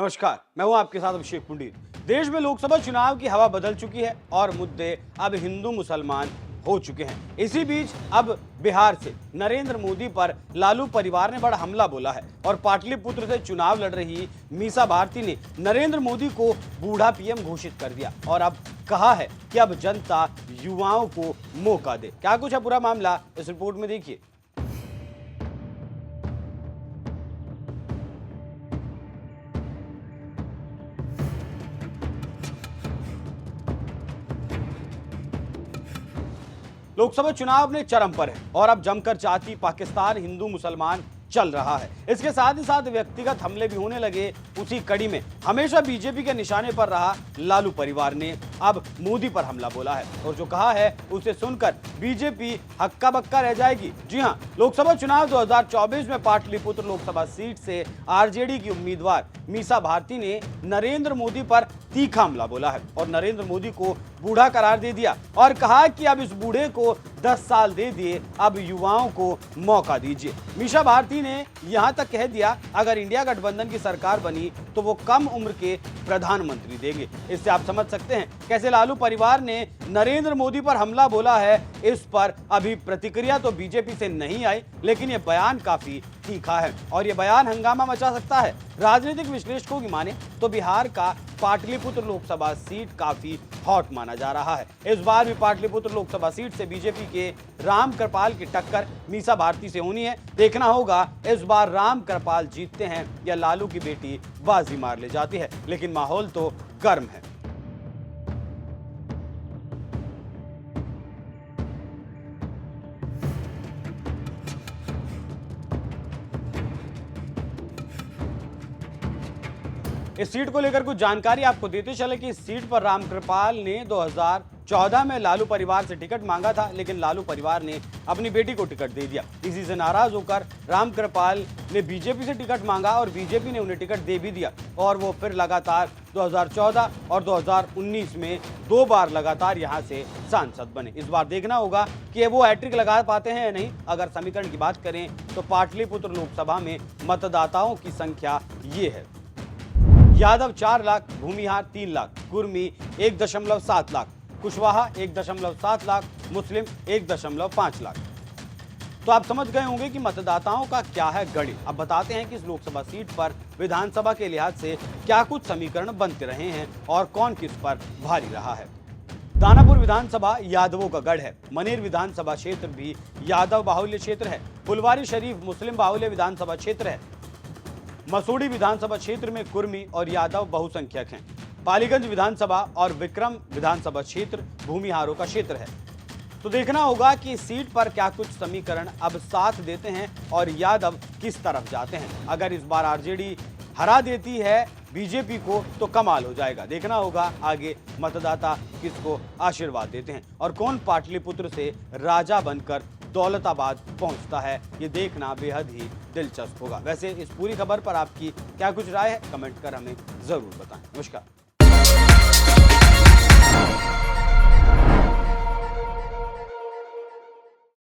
नमस्कार, मैं हूं आपके साथ अभिषेक पुंडीर। देश में लोकसभा चुनाव की हवा बदल चुकी है और मुद्दे अब हिंदू मुसलमान हो चुके हैं। इसी बीच अब बिहार से नरेंद्र मोदी पर लालू परिवार ने बड़ा हमला बोला है और पाटलिपुत्र से चुनाव लड़ रही मीसा भारती ने नरेंद्र मोदी को बूढ़ा पीएम घोषित कर दिया और अब कहा है कि अब जनता युवाओं को मौका दे। क्या कुछ है पूरा मामला, इस रिपोर्ट में देखिए। लोकसभा चुनाव अपने चरम पर है और अब जमकर जाति पाकिस्तान हिंदू मुसलमान चल रहा है। इसके साथ ही साथ व्यक्तिगत हमले भी होने लगे। उसी कड़ी में हमेशा बीजेपी के निशाने पर रहा लालू परिवार ने अब मोदी पर हमला बोला है और जो कहा है उसे सुनकर बीजेपी हक्का बक्का रह जाएगी। जी हां, लोकसभा चुनाव 2024 में पाटलिपुत्र लोकसभा सीट से आरजेडी की उम्मीदवार मीसा भारती ने नरेंद्र मोदी पर तीखा हमला बोला है और नरेंद्र मोदी को बूढ़ा करार दे दिया और कहा कि अब इस बूढ़े को 10 साल दे दिए, अब युवाओं को मौका दीजिए। मीसा भारती ने यहां तक कह दिया, अगर इंडिया गठबंधन की सरकार बनी तो वो कम उम्र के प्रधानमंत्री देंगे। इससे आप समझ सकते हैं कैसे लालू परिवार ने नरेंद्र मोदी पर हमला बोला है। इस पर अभी प्रतिक्रिया तो बीजेपी से नहीं आई, लेकिन ये बयान काफी तीखा है और ये बयान हंगामा मचा सकता है। राजनीतिक विश्लेषकों की माने तो बिहार का पाटलिपुत्र लोकसभा सीट काफी हॉट माना जा रहा है। इस बार भी पाटलिपुत्र लोकसभा सीट से बीजेपी के राम कृपाल की टक्कर मीसा भारती से होनी है। देखना होगा इस बार राम कृपाल जीतते हैं या लालू की बेटी बाजी मार ले जाती है, लेकिन माहौल तो गर्म है। इस सीट को लेकर कुछ जानकारी आपको देते चले कि इस सीट पर राम कृपाल ने 2014 में लालू परिवार से टिकट मांगा था, लेकिन लालू परिवार ने अपनी बेटी को टिकट दे दिया। इसी से नाराज होकर राम कृपाल ने बीजेपी से टिकट मांगा और बीजेपी ने उन्हें टिकट दे भी दिया और वो फिर लगातार 2014 और 2019 में 2 बार लगातार यहां से सांसद बने। इस बार देखना होगा कि वो हैट्रिक लगा पाते हैं या नहीं। अगर समीकरण की बात करें तो पाटलिपुत्र लोकसभा में मतदाताओं की संख्या ये है: यादव 4 लाख, भूमिहार 3 लाख, कुर्मी 1.7 लाख, कुशवाहा 1.7 लाख, मुस्लिम 1.5 लाख। तो आप समझ गए होंगे कि मतदाताओं का क्या है गणित। अब बताते हैं कि इस लोकसभा सीट पर विधानसभा के लिहाज से क्या कुछ समीकरण बनते रहे हैं और कौन किस पर भारी रहा है। दानापुर विधानसभा यादवों का गढ़ है। मनेर विधानसभा क्षेत्र भी यादव बाहुल्य क्षेत्र है। फुलवारी शरीफ मुस्लिम बाहुल्य विधानसभा क्षेत्र है। मसूड़ी विधानसभा क्षेत्र में कुर्मी और यादव बहुसंख्यक हैं। पालीगंज विधानसभा और विक्रम विधानसभा क्षेत्र भूमिहारों का क्षेत्र है। तो देखना होगा कि इस सीट पर क्या कुछ समीकरण अब साथ देते हैं और यादव किस तरफ जाते हैं। अगर इस बार आरजेडी हरा देती है बीजेपी को तो कमाल हो जाएगा। देखना होगा आगे मतदाता किसको आशीर्वाद देते हैं और कौन पाटलिपुत्र से राजा बनकर दौलताबाद पहुंचता है। ये देखना बेहद ही दिलचस्प होगा। वैसे इस पूरी खबर पर आपकी क्या कुछ राय है, कमेंट कर हमें जरूर बताएं। नमस्कार।